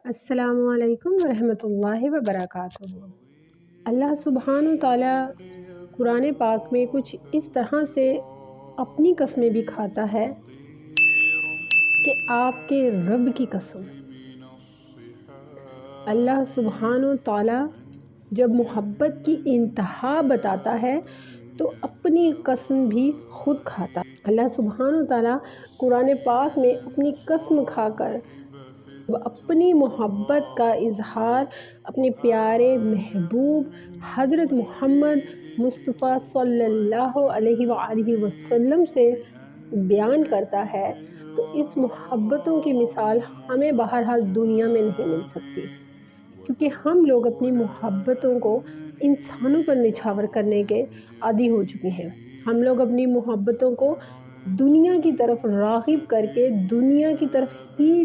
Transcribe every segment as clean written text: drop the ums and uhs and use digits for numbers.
السلام علیکم ورحمۃ اللہ وبرکاتہ۔ اللہ سبحانہ و تعالیٰ قرآن پاک میں کچھ اس طرح سے اپنی قسمیں بھی کھاتا ہے کہ آپ کے رب کی قسم۔ اللہ سبحانہ و تعالیٰ جب محبت کی انتہا بتاتا ہے تو اپنی قسم بھی خود کھاتا ہے۔ اللہ سبحانہ و تعالیٰ قرآن پاک میں اپنی قسم کھا کر اپنی محبت کا اظہار اپنے پیارے محبوب حضرت محمد مصطفیٰ صلی اللہ علیہ وآلہ وسلم سے بیان کرتا ہے، تو اس محبتوں کی مثال ہمیں بہرحال دنیا میں نہیں مل سکتی، کیونکہ ہم لوگ اپنی محبتوں کو انسانوں پر نچھاور کرنے کے عادی ہو چکے ہیں۔ ہم لوگ اپنی محبتوں کو دنیا کی طرف راغب کر کے دنیا کی طرف ہی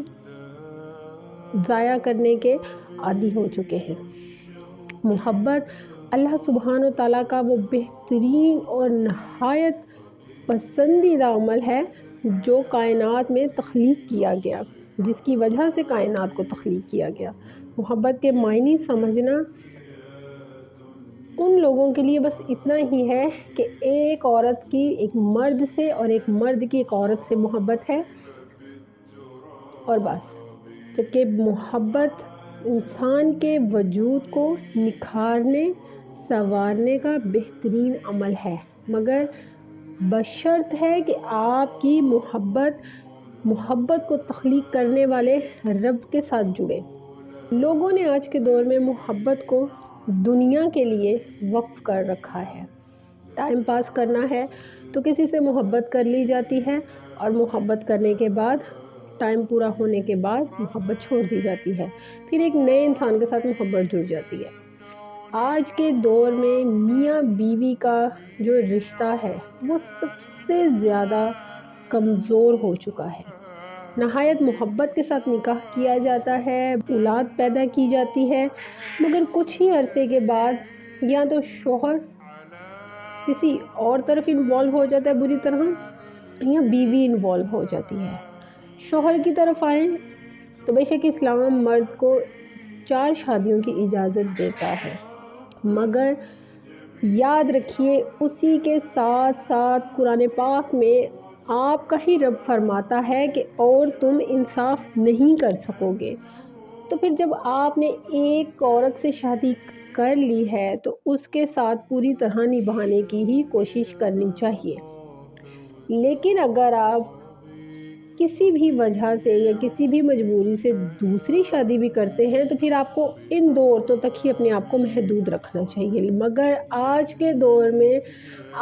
ضائع کرنے کے عادی ہو چکے ہیں۔ محبت اللہ سبحانہ و تعالیٰ کا وہ بہترین اور نہایت پسندیدہ عمل ہے جو کائنات میں تخلیق کیا گیا، جس کی وجہ سے کائنات کو تخلیق کیا گیا۔ محبت کے معنی سمجھنا ان لوگوں کے لیے بس اتنا ہی ہے کہ ایک عورت کی ایک مرد سے اور ایک مرد کی ایک عورت سے محبت ہے، اور بس۔ جبکہ محبت انسان کے وجود کو نکھارنے سنوارنے کا بہترین عمل ہے، مگر بشرط ہے کہ آپ کی محبت کو تخلیق کرنے والے رب کے ساتھ جڑے۔ لوگوں نے آج کے دور میں محبت کو دنیا کے لیے وقف کر رکھا ہے۔ ٹائم پاس کرنا ہے تو کسی سے محبت کر لی جاتی ہے، اور محبت کرنے کے بعد ٹائم پورا ہونے کے بعد محبت چھوڑ دی جاتی ہے، پھر ایک نئے انسان کے ساتھ محبت جڑ جاتی ہے۔ آج کے دور میں میاں بیوی کا جو رشتہ ہے وہ سب سے زیادہ کمزور ہو چکا ہے۔ نہایت محبت کے ساتھ نکاح کیا جاتا ہے، اولاد پیدا کی جاتی ہے، مگر کچھ ہی عرصے کے بعد یا تو شوہر کسی اور طرف انوالو ہو جاتا ہے بری طرح، یا بیوی انوالو ہو جاتی ہے۔ شوہر کی طرف آئیں تو بے شک اسلام مرد کو 4 شادیوں کی اجازت دیتا ہے، مگر یاد رکھیے اسی کے ساتھ ساتھ قرآن پاک میں آپ کا ہی رب فرماتا ہے کہ اور تم انصاف نہیں کر سکو گے۔ تو پھر جب آپ نے ایک عورت سے شادی کر لی ہے تو اس کے ساتھ پوری طرح نبھانے کی ہی کوشش کرنی چاہیے۔ لیکن اگر آپ کسی بھی وجہ سے یا کسی بھی مجبوری سے دوسری شادی بھی کرتے ہیں تو پھر آپ کو ان 2 عورتوں تک ہی اپنے آپ کو محدود رکھنا چاہیے۔ مگر آج کے دور میں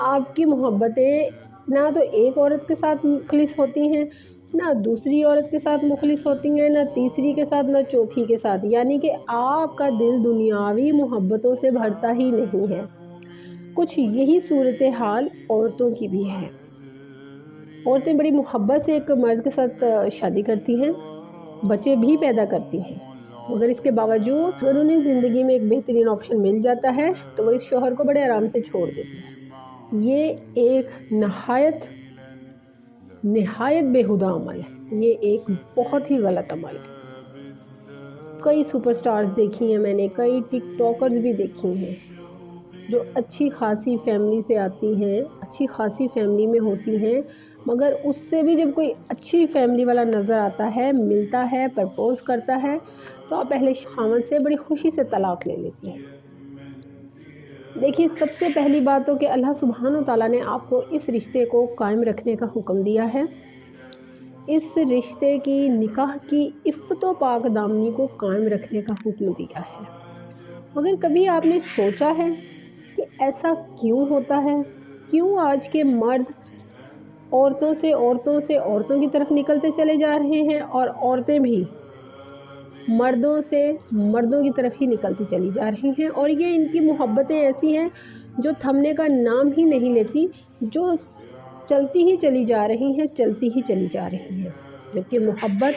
آپ کی محبتیں نہ تو ایک عورت کے ساتھ مخلص ہوتی ہیں، نہ دوسری عورت کے ساتھ مخلص ہوتی ہیں، نہ تیسری کے ساتھ، نہ چوتھی کے ساتھ، یعنی کہ آپ کا دل دنیاوی محبتوں سے بھرتا ہی نہیں ہے۔ کچھ یہی صورتحال عورتوں کی بھی ہے۔ عورتیں بڑی محبت سے ایک مرد کے ساتھ شادی کرتی ہیں، بچے بھی پیدا کرتی ہیں، مگر اس کے باوجود اگر انہیں زندگی میں ایک بہترین آپشن مل جاتا ہے تو وہ اس شوہر کو بڑے آرام سے چھوڑ دیتی ہیں۔ یہ ایک نہایت بےہودہ عمل ہے، یہ ایک بہت ہی غلط عمل ہے۔ کئی سپر سٹارز دیکھی ہیں میں نے، کئی ٹک ٹاکرز بھی دیکھی ہیں جو اچھی خاصی فیملی سے آتی ہیں، اچھی خاصی فیملی میں ہوتی ہیں، مگر اس سے بھی جب کوئی اچھی فیملی والا نظر آتا ہے، ملتا ہے، پرپوز کرتا ہے، تو آپ پہلے خاوند سے بڑی خوشی سے طلاق لے لیتی ہیں۔ دیکھیے، سب سے پہلی بات تو کہ اللہ سبحانہ و تعالیٰ نے آپ کو اس رشتے کو قائم رکھنے کا حکم دیا ہے، اس رشتے کی نکاح کی عفت و پاک دامنی کو قائم رکھنے کا حکم دیا ہے۔ مگر کبھی آپ نے سوچا ہے کہ ایسا کیوں ہوتا ہے؟ کیوں آج کے مرد عورتوں کی طرف نکلتے چلے جا رہے ہیں، اور عورتیں بھی مردوں سے مردوں کی طرف ہی نکلتی چلی جا رہی ہیں، اور یہ ان کی محبتیں ایسی ہیں جو تھمنے کا نام ہی نہیں لیتی، جو چلتی ہی چلی جا رہی ہیں، چلتی ہی چلی جا رہی ہیں، جبکہ محبت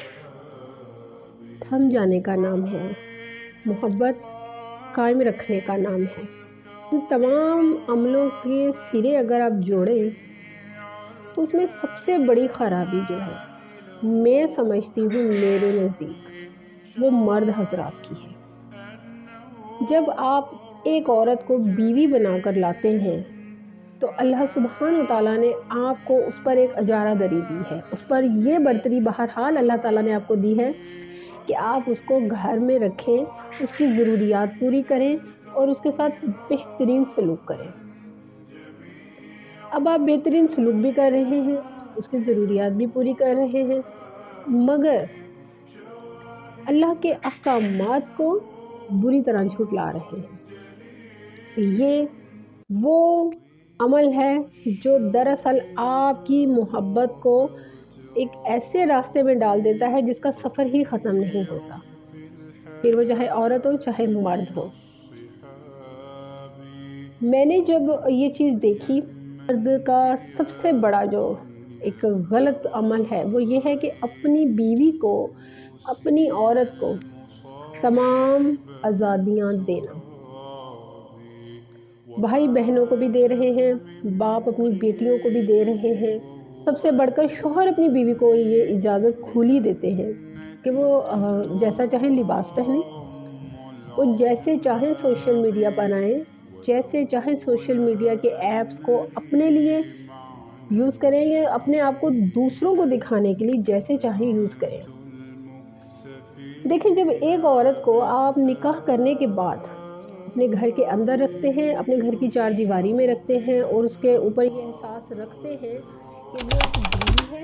تھم جانے کا نام ہے، محبت قائم رکھنے کا نام ہے۔ ان تمام عملوں کے سرے اگر آپ جوڑیں تو اس میں سب سے بڑی خرابی جو ہے، میں سمجھتی ہوں میرے نزدیک، وہ مرد حضرات کی ہے۔ جب آپ ایک عورت کو بیوی بنا کر لاتے ہیں تو اللہ سبحانہ و تعالیٰ نے آپ کو اس پر ایک اجارہ داری دی ہے، اس پر یہ برتری بہرحال اللہ تعالیٰ نے آپ کو دی ہے کہ آپ اس کو گھر میں رکھیں، اس کی ضروریات پوری کریں اور اس کے ساتھ بہترین سلوک کریں۔ اب آپ بہترین سلوک بھی کر رہے ہیں، اس کی ضروریات بھی پوری کر رہے ہیں، مگر اللہ کے احکامات کو بری طرح جھٹلا رہے ہیں۔ یہ وہ عمل ہے جو دراصل آپ کی محبت کو ایک ایسے راستے میں ڈال دیتا ہے جس کا سفر ہی ختم نہیں ہوتا، پھر وہ چاہے عورت ہو چاہے مرد ہو۔ میں نے جب یہ چیز دیکھی، مرد کا سب سے بڑا جو ایک غلط عمل ہے وہ یہ ہے کہ اپنی بیوی کو، اپنی عورت کو تمام آزادیاں دینا۔ بھائی بہنوں کو بھی دے رہے ہیں، باپ اپنی بیٹیوں کو بھی دے رہے ہیں، سب سے بڑھ کر شوہر اپنی بیوی کو یہ اجازت کھلی دیتے ہیں کہ وہ جیسا چاہیں لباس پہنیں، وہ جیسے چاہیں سوشل میڈیا پر آئیں، جیسے چاہیں سوشل میڈیا کے ایپس کو اپنے لیے یوز کریں یا اپنے آپ کو دوسروں کو دکھانے کے لیے جیسے چاہیں یوز کریں۔ دیکھیں، جب ایک عورت کو آپ نکاح کرنے کے بعد اپنے گھر کے اندر رکھتے ہیں، اپنے گھر کی چار دیواری میں رکھتے ہیں اور اس کے اوپر یہ احساس رکھتے ہیں کہ وہ ایک بیوی ہے